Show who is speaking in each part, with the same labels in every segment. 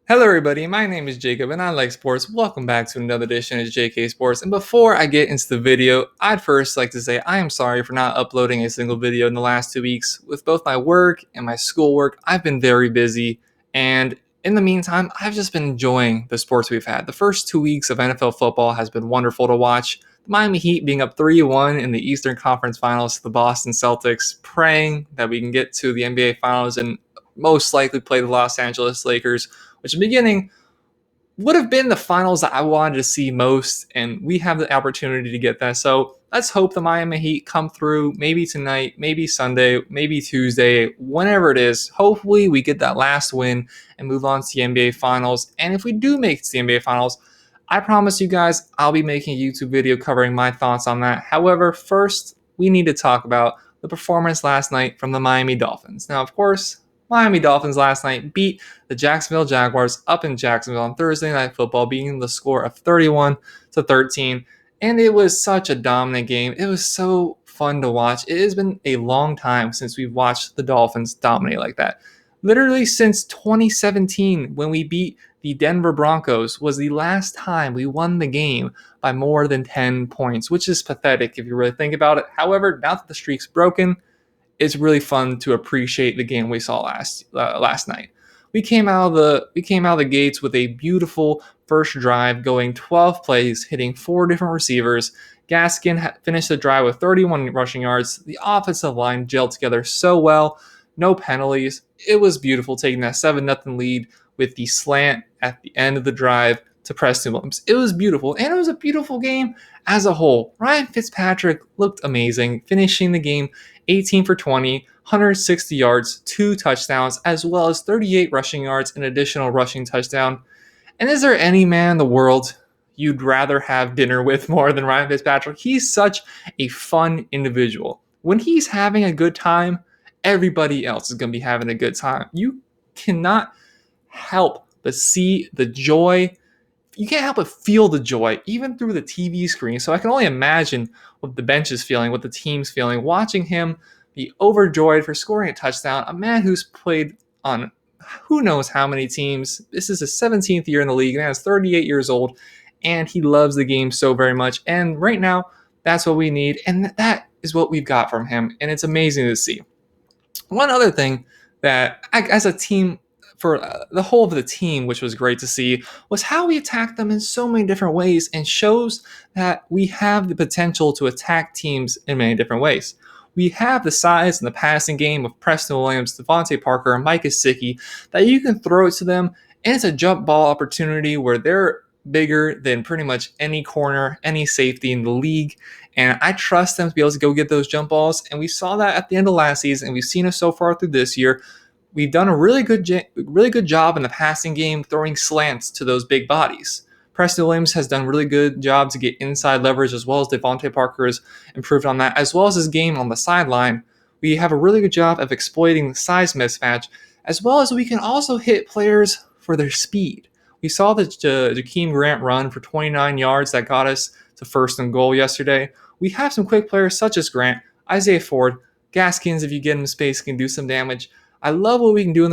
Speaker 1: Hello, everybody. My name is Jacob, and I like sports. Welcome back to another edition of JK Sports. And before I get into the video, I'd first like to say I am sorry for not uploading a single video in the last 2 weeks. With both my work and my schoolwork, I've been very busy. And in the meantime, I've just been enjoying the sports we've had. The first 2 weeks of NFL football has been wonderful to watch. The Miami Heat being up 3-1 in the Eastern Conference Finals to the Boston Celtics, praying that we can get to the NBA Finals and most likely play the Los Angeles Lakers, which in the beginning would have been the finals that I wanted to see most, and we have the opportunity to get that. So let's hope the Miami Heat come through maybe tonight, maybe Sunday, maybe Tuesday, whenever it is. Hopefully we get that last win and move on to the NBA Finals. And if we do make it to the NBA Finals, I promise you guys I'll be making a YouTube video covering my thoughts on that. However, first we need to talk about the performance last night from the Miami Dolphins. Now, of course, Miami Dolphins last night beat the Jacksonville Jaguars up in Jacksonville on Thursday Night Football, beating the score of 31-13. And it was such a dominant game. It was so fun to watch. It has been a long time since we've watched the Dolphins dominate like that. Literally since 2017, when we beat the Denver Broncos, was the last time we won the game by more than 10 points, which is pathetic if you really think about it. However, now that the streak's broken, it's really fun to appreciate the game we saw last night. We came out of the gates with a beautiful first drive, going 12 plays, hitting 4 different receivers. Gaskin finished the drive with 31 rushing yards. The offensive line gelled together so well, no penalties. It was beautiful, taking that 7-0 lead with the slant at the end of the drive to Preston Williams. It was beautiful, and it was a beautiful game as a whole. Ryan Fitzpatrick looked amazing, finishing the game 18 for 20, 160 yards, 2 touchdowns, as well as 38 rushing yards, an additional rushing touchdown. And is there any man in the world you'd rather have dinner with more than Ryan Fitzpatrick? He's such a fun individual. When he's having a good time, everybody else is going to be having a good time. You cannot help but see the joy. You can't help but feel the joy, even through the TV screen. So I can only imagine what the bench is feeling, what the team's feeling, watching him be overjoyed for scoring a touchdown. A man who's played on who knows how many teams. This is his 17th year in the league. The man is 38 years old, and he loves the game so very much. And right now, that's what we need, and that is what we've got from him, and it's amazing to see. One other thing that, as a team, for the whole of the team, which was great to see, was how we attacked them in so many different ways, and shows that we have the potential to attack teams in many different ways. We have the size and the passing game of Preston Williams, Devontae Parker, and Mike Gesicki that you can throw it to them, and it's a jump ball opportunity where they're bigger than pretty much any corner, any safety in the league. And I trust them to be able to go get those jump balls. And we saw that at the end of last season, and we've seen it so far through this year. We've done a really good job in the passing game, throwing slants to those big bodies. Preston Williams has done a really good job to get inside leverage, as well as Devontae Parker has improved on that, as well as his game on the sideline. We have a really good job of exploiting the size mismatch, as well as we can also hit players for their speed. We saw the Jakeem Grant run for 29 yards that got us to 1st and goal yesterday. We have some quick players such as Grant, Isaiah Ford, Gaskins, if you get him space, can do some damage. I love what we can do in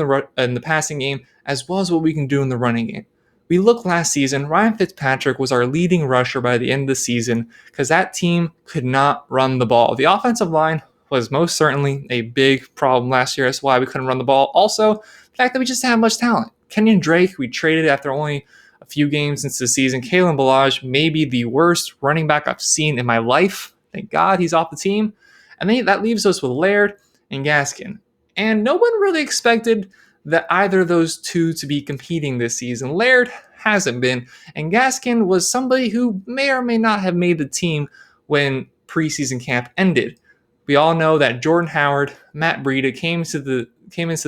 Speaker 1: the passing game, as well as what we can do in the running game. We looked last season, Ryan Fitzpatrick was our leading rusher by the end of the season because that team could not run the ball. The offensive line was most certainly a big problem last year. That's why we couldn't run the ball. Also, the fact that we just didn't have much talent. Kenyon Drake, we traded after only a few games into the season. Kalen Ballage, maybe the worst running back I've seen in my life. Thank God he's off the team. And then that leaves us with Laird and Gaskin. And no one really expected that either of those two to be competing this season. Laird hasn't been, and Gaskin was somebody who may or may not have made the team when preseason camp ended. We all know that Jordan Howard, Matt Breida came into the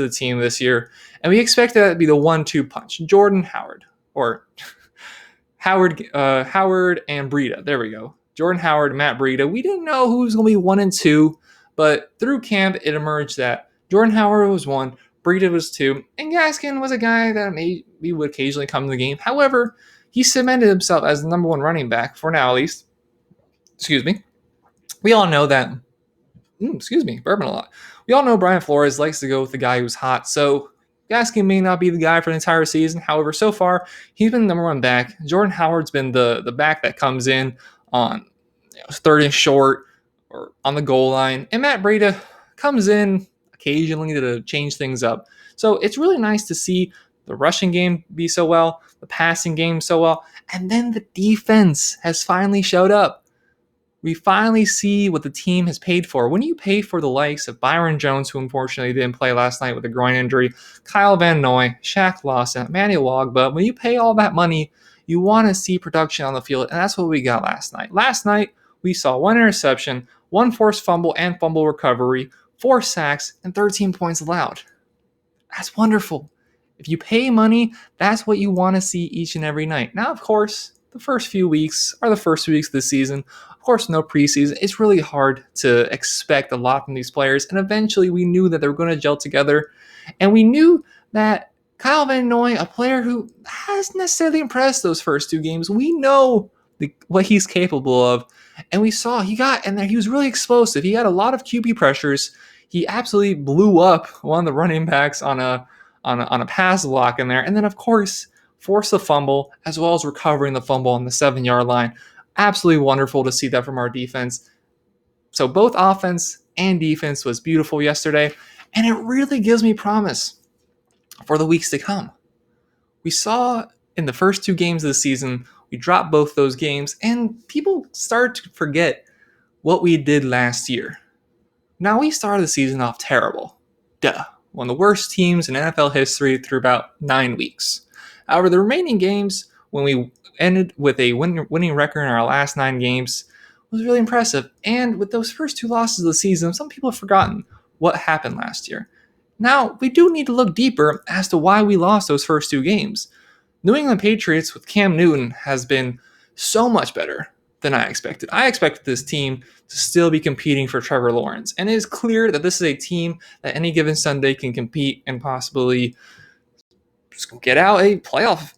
Speaker 1: team this year, and we expected that to be the 1-2 punch. Jordan Howard, or Howard and Breida. There we go. Jordan Howard, Matt Breida. We didn't know who was going to be 1 and 2, but through camp it emerged that Jordan Howard was 1, Breida was 2, and Gaskin was a guy that maybe would occasionally come to the game. However, he cemented himself as the number 1 running back, for now at least. Excuse me. We all know that, burping a lot. We all know Brian Flores likes to go with the guy who's hot, so Gaskin may not be the guy for the entire season. However, so far, he's been the number one back. Jordan Howard's been the back that comes in on third and short or on the goal line. And Matt Breida comes in occasionally to change things up. So it's really nice to see the rushing game be so well, the passing game so well, and then the defense has finally showed up. We finally see what the team has paid for. When you pay for the likes of Byron Jones, who unfortunately didn't play last night with a groin injury, Kyle Van Noy, Shaq Lawson, Emmanuel Wogba, when you pay all that money, you want to see production on the field, and that's what we got last night. Last night, we saw one interception, one forced fumble and fumble recovery, 4 sacks, and 13 points allowed. That's wonderful. If you pay money, that's what you want to see each and every night. Now, of course, the first few weeks are the first weeks of the season. Of course, no preseason. It's really hard to expect a lot from these players. And eventually we knew that they were going to gel together. And we knew that Kyle Van Noy, a player who hasn't necessarily impressed those first 2 games, we know what he's capable of. And we saw he got in there. He was really explosive. He had a lot of QB pressures. He absolutely blew up one of the running backs on a pass block in there. And then, of course, forced the fumble as well as recovering the fumble on the 7-yard line. Absolutely wonderful to see that from our defense. So both offense and defense was beautiful yesterday, and it really gives me promise for the weeks to come. We saw in the first 2 games of the season, we dropped both those games, and people start to forget what we did last year. Now, we started the season off terrible. One of the worst teams in NFL history through about 9 weeks. However, the remaining games, when we ended with a winning record in our last 9 games, was really impressive. And with those first 2 losses of the season, some people have forgotten what happened last year. Now, we do need to look deeper as to why we lost those first 2 games. New England Patriots with Cam Newton has been so much better than I expected. I expected this team to still be competing for Trevor Lawrence. And it is clear that this is a team that any given Sunday can compete and possibly get out a playoff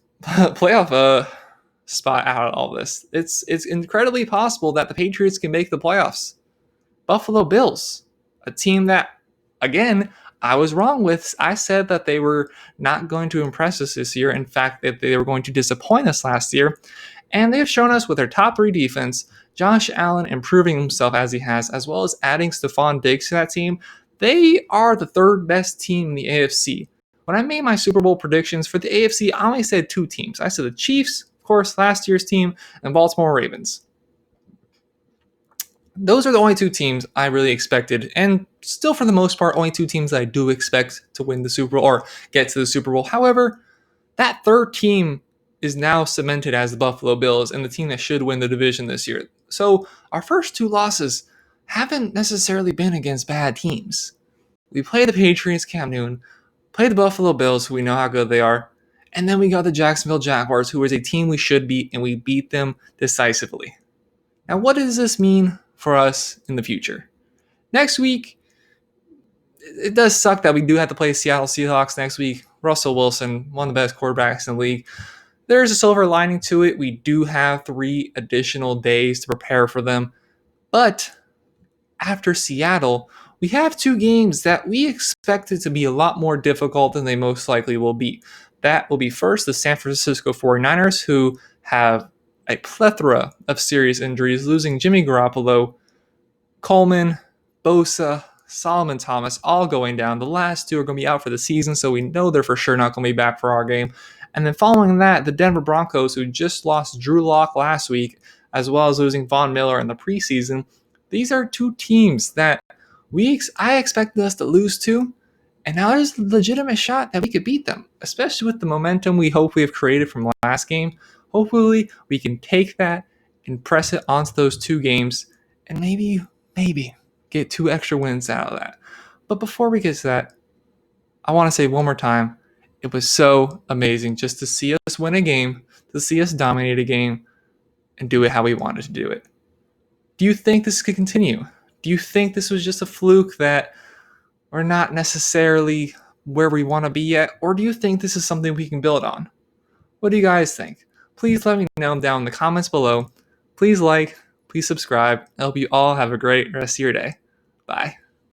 Speaker 1: spot out of all this. It's incredibly possible that the Patriots can make the playoffs. Buffalo Bills, a team that, again, I was wrong with. I said that they were not going to impress us this year. In fact, that they were going to disappoint us last year. And they have shown us with their top 3 defense, Josh Allen improving himself as he has, as well as adding Stephon Diggs to that team. They are the 3rd best team in the AFC. When I made my Super Bowl predictions for the AFC, I only said 2 teams. I said the Chiefs, of course, last year's team, and Baltimore Ravens. Those are the only 2 teams I really expected, and still for the most part, only 2 teams that I do expect to win the Super Bowl or get to the Super Bowl. However, that 3rd team is now cemented as the Buffalo Bills and the team that should win the division this year. So our first 2 losses haven't necessarily been against bad teams. We played the Patriots, Cam Newton, played the Buffalo Bills, who we know how good they are, and then we got the Jacksonville Jaguars, who is a team we should beat, and we beat them decisively. Now, what does this mean for us in the future? Next week, it does suck that we do have to play Seattle Seahawks next week. Russell Wilson, one of the best quarterbacks in the league. There's a silver lining to it. We do have 3 additional days to prepare for them. But after Seattle, we have 2 games that we expected to be a lot more difficult than they most likely will be. That will be first the San Francisco 49ers, who have a plethora of serious injuries, losing Jimmy Garoppolo, Coleman, Bosa, Solomon Thomas, all going down. The last 2 are going to be out for the season, so we know they're for sure not going to be back for our game. And then following that, the Denver Broncos, who just lost Drew Lock last week, as well as losing Von Miller in the preseason. These are 2 teams that I expected us to lose to, and now there's a legitimate shot that we could beat them, especially with the momentum we hope we have created from last game. Hopefully, we can take that and press it onto those 2 games and maybe get 2 extra wins out of that. But before we get to that, I want to say one more time, it was so amazing just to see us win a game, to see us dominate a game, and do it how we wanted to do it. Do you think this could continue? Do you think this was just a fluke that we're not necessarily where we want to be yet? Or do you think this is something we can build on? What do you guys think? Please let me know down in the comments below. Please like, please subscribe. I hope you all have a great rest of your day. Bye.